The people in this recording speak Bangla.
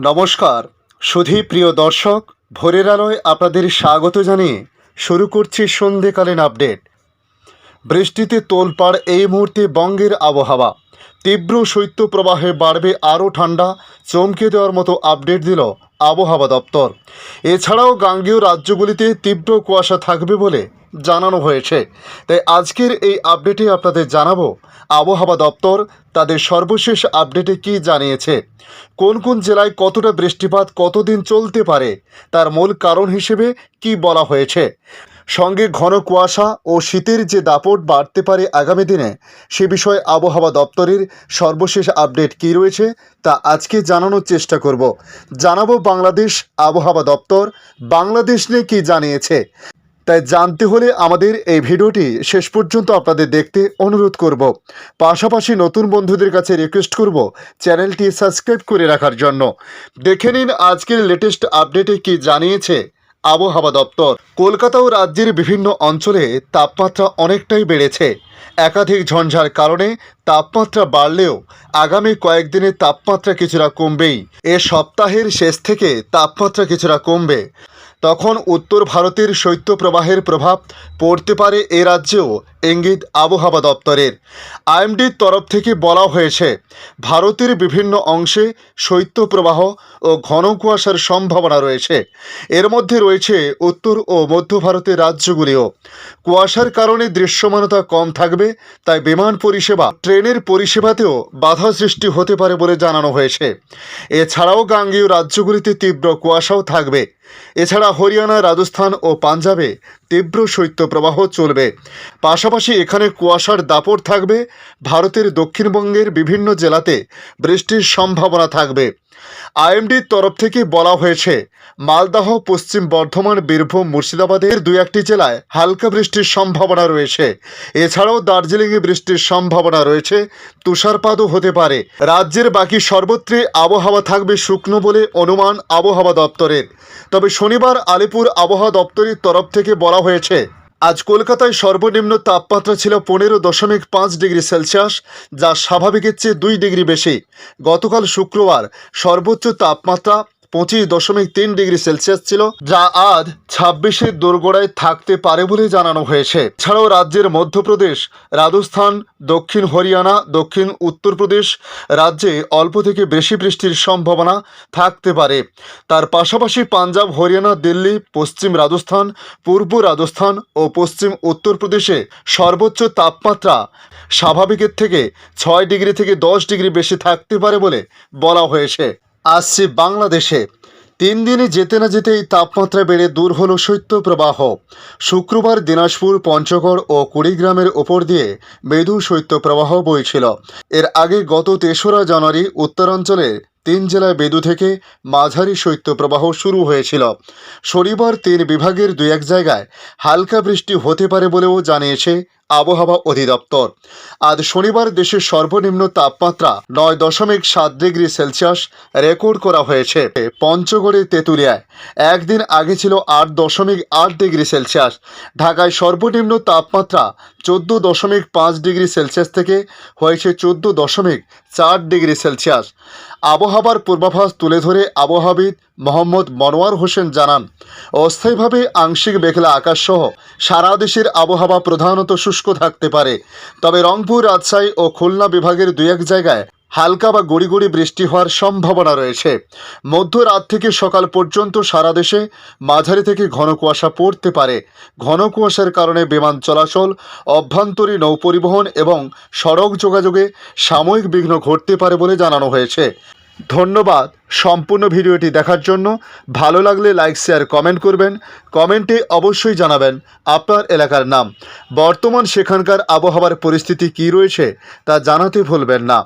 নমস্কার সুধী প্রিয় দর্শক, ভোরের আলোয় আপনাদের স্বাগত জানিয়ে শুরু করছি সন্ধেকালীন আপডেট। বৃষ্টিতে তোলপাড় এই মুহূর্তে বঙ্গের আবহাওয়া। তীব্র শৈত্যপ্রবাহে বাড়বে আরও ঠান্ডা, চমকে দেওয়ার মতো আপডেট দিল আবহাওয়া দপ্তর। এছাড়াও গাঙ্গেয় রাজ্যগুলিতে তীব্র কুয়াশা থাকবে বলে জানানো হয়েছে। তাই আজকের এই আপডেটে আপনাদের জানাবো আবহাওয়া দপ্তর তাদের সর্বশেষ আপডেটে কি জানিয়েছে, কোন কোন জেলায় কতটা বৃষ্টিপাত কতদিন চলতে পারে, তার মূল কারণ হিসেবে কি বলা হয়েছে, সঙ্গে ঘন কুয়াশা ও শীতের যে দাপট বাড়তে পারে আগামী দিনে সে বিষয়ে আবহাওয়া দপ্তরের সর্বশেষ আপডেট কী রয়েছে তা আজকে জানানোর চেষ্টা করব। জানাবো বাংলাদেশ আবহাওয়া দপ্তর বাংলাদেশ নিয়ে কী জানিয়েছে। তাই জানতে হলে আমাদের এই ভিডিওটি শেষ পর্যন্ত আপনাদের দেখতে অনুরোধ করব। পাশাপাশি নতুন বন্ধুদের কাছে রিকোয়েস্ট করব চ্যানেলটি সাবস্ক্রাইব করে রাখার জন্য। দেখে নিন আজকের লেটেস্ট আপডেটে কি জানিয়েছে আবহাওয়া দপ্তর। কলকাতা ও রাজ্যের বিভিন্ন অঞ্চলে তাপমাত্রা অনেকটাই বেড়েছে। একাধিক ঝঞ্ঝার কারণে তাপমাত্রা বাড়লেও আগামী কয়েকদিনে তাপমাত্রা কিছুটা কমবেই। এ সপ্তাহের শেষ থেকে তাপমাত্রা কিছুটা কমবে। তখন উত্তর ভারতের শৈত্যপ্রবাহের প্রভাব পড়তে পারে এ রাজ্যেও ইঙ্গিত আবহাওয়া দপ্তরের। আইএমডির তরফ থেকে বলা হয়েছে ভারতের বিভিন্ন অংশে শৈত্যপ্রবাহ ও ঘন কুয়াশার সম্ভাবনা রয়েছে। এর মধ্যে রয়েছে উত্তর ও মধ্য ভারতের রাজ্যগুলিও। কুয়াশার কারণে দৃশ্যমানতা কম থাকবে, তাই বিমান পরিষেবা ট্রেনের পরিষেবাতেও বাধা সৃষ্টি হতে পারে বলে জানানো হয়েছে। এছাড়াও গাঙ্গেয় রাজ্যগুলিতে তীব্র কুয়াশাও থাকবে। এছাড়া হরিয়ানা, রাজস্থান ও পাঞ্জাবে তীব্র শৈত্যপ্রবাহ চলবে। পাশাপাশি এখানে কুয়াশার দাপট থাকবে। ভারতের দক্ষিণবঙ্গের বিভিন্ন জেলাতে বৃষ্টির সম্ভাবনা থাকবে। আইএমডির তরফ থেকে বলা হয়েছে মালদহ, পশ্চিম বর্ধমান, বীরভূম, মুর্শিদাবাদের দু একটি জেলায় হালকা বৃষ্টির সম্ভাবনা রয়েছে। এছাড়াও দার্জিলিংয়ে বৃষ্টির সম্ভাবনা রয়েছে, তুষারপাতও হতে পারে। রাজ্যের বাকি সর্বত্রই আবহাওয়া থাকবে শুকনো বলে অনুমান আবহাওয়া দপ্তরের। তবে শনিবার আলিপুর আবহাওয়া দপ্তরের তরফ থেকে বলা হয়েছে আজ কলকাতায় সর্বনিম্ন তাপমাত্রা ছিল 15.5 ডিগ্রি সেলসিয়াস, যা স্বাভাবিকের চেয়ে 2 ডিগ্রি বেশি। গতকাল শুক্রবার সর্বোচ্চ তাপমাত্রা 25.3 ডিগ্রি সেলসিয়াস ছিল, যা আজ 26-এর দোরগোড়ায় থাকতে পারে বলে জানানো হয়েছে। এছাড়াও রাজ্যের মধ্যপ্রদেশ, রাজস্থান, দক্ষিণ হরিয়ানা, দক্ষিণ উত্তরপ্রদেশ রাজ্যে অল্প থেকে বেশি বৃষ্টির সম্ভাবনা থাকতে পারে। তার পাশাপাশি পাঞ্জাব, হরিয়ানা, দিল্লি, পশ্চিম রাজস্থান, পূর্ব রাজস্থান ও পশ্চিম উত্তরপ্রদেশে সর্বোচ্চ তাপমাত্রা স্বাভাবিকের থেকে 6 ডিগ্রি থেকে 10 ডিগ্রি বেশি থাকতে পারে বলে বলা হয়েছে। আসছে বাংলাদেশে 3 দিনে যেতে না যেতেই তাপমাত্রা বেড়ে দূর হলো শৈত্যপ্রবাহ। শুক্রবার দিনাজপুর, পঞ্চগড় ও কুড়িগ্রামের ওপর দিয়ে মৃদু শৈত্যপ্রবাহ বইছিল। এর আগে গত 3রা জানুয়ারি উত্তরাঞ্চলের 3 জেলায় মৃদু থেকে মাঝারি শৈত্যপ্রবাহ শুরু হয়েছিল। শনিবার 3 বিভাগের 2-1 জায়গায় হালকা বৃষ্টি হতে পারে বলেও জানিয়েছে আবহাওয়া অধিদপ্তর। আজ শনিবার দেশের সর্বনিম্ন তাপমাত্রা 9.7 ডিগ্রি সেলসিয়াস রেকর্ড করা হয়েছে পঞ্চগড়ের তেঁতুলিয়ায়। একদিন আগে ছিল 8.8 ডিগ্রি সেলসিয়াস। ঢাকায় সর্বনিম্ন তাপমাত্রা 14.5 ডিগ্রি সেলসিয়াস থেকে হয়েছে 14.4 ডিগ্রি সেলসিয়াস। আবহাওয়ার পূর্বাভাস তুলে ধরে আবহাওয়াবিদ মোহাম্মদ মনোয়ার হোসেন জানান, অস্থায়ীভাবে আংশিক মেঘলা আকাশ সহ সারা দেশের আবহাওয়া প্রধানত শুষ্ক থাকতে পারে। তবে রংপুর, রাজশাহী ও খুলনা বিভাগের 2-1 জায়গায় হালকা বা গুড়ি গুড়ি বৃষ্টি হওয়ার সম্ভাবনা রয়েছে। মধ্যরাত থেকে সকাল পর্যন্ত সারা দেশে মাঝারি থেকে ঘন কুয়াশা পড়তে পারে। ঘন কুয়াশার কারণে বিমান চলাচল, অভ্যন্তরীণ নৌ পরিবহন এবং সড়ক যোগাযোগে সাময়িক বিঘ্ন ঘটতে পারে বলে জানানো হয়েছে। ধন্যবাদ সম্পূর্ণ ভিডিওটি দেখার জন্য। ভালো লাগলে লাইক, শেয়ার, কমেন্ট করবেন। কমেন্টে অবশ্যই জানাবেন আপনার এলাকার নাম। বর্তমান সেখানকার আবহাওয়ার পরিস্থিতি কী রয়েছে তা জানাতে ভুলবেন না।